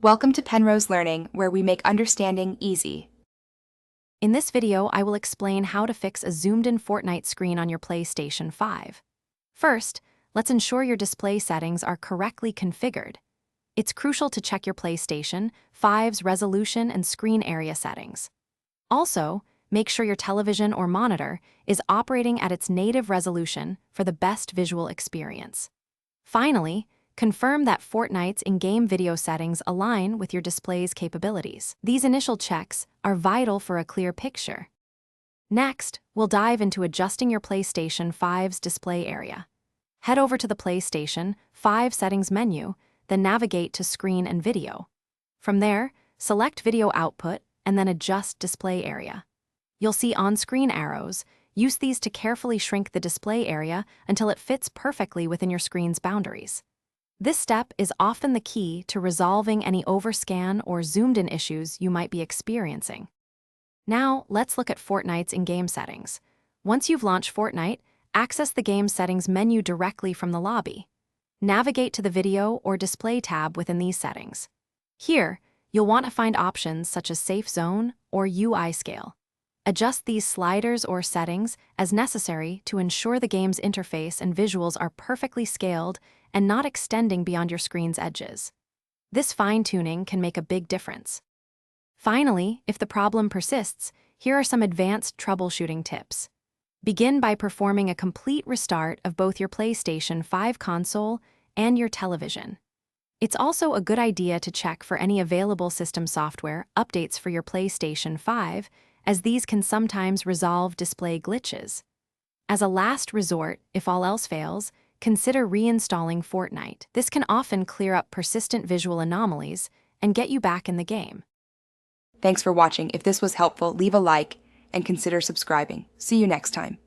Welcome to Penrose Learning, where we make understanding easy. In this video, I will explain how to fix a zoomed-in Fortnite screen on your PlayStation 5. First, let's ensure your display settings are correctly configured. It's crucial to check your PlayStation 5's resolution and screen area settings. Also, make sure your television or monitor is operating at its native resolution for the best visual experience. Finally, confirm that Fortnite's in-game video settings align with your display's capabilities. These initial checks are vital for a clear picture. Next, we'll dive into adjusting your PlayStation 5's display area. Head over to the PlayStation 5 settings menu, then navigate to Screen and Video. From there, select Video Output and then adjust Display Area. You'll see on-screen arrows. Use these to carefully shrink the display area until it fits perfectly within your screen's boundaries. This step is often the key to resolving any overscan or zoomed-in issues you might be experiencing. Now, let's look at Fortnite's in-game settings. Once you've launched Fortnite, access the Game Settings menu directly from the lobby. Navigate to the Video or Display tab within these settings. Here, you'll want to find options such as Safe Zone or UI Scale. Adjust these sliders or settings as necessary to ensure the game's interface and visuals are perfectly scaled and not extending beyond your screen's edges. This fine-tuning can make a big difference. Finally, if the problem persists, here are some advanced troubleshooting tips. Begin by performing a complete restart of both your PlayStation 5 console and your television. It's also a good idea to check for any available system software updates for your PlayStation 5, as these can sometimes resolve display glitches. As a last resort, if all else fails, consider reinstalling Fortnite. This can often clear up persistent visual anomalies and get you back in the game. Thanks for watching. If this was helpful, leave a like and consider subscribing. See you next time.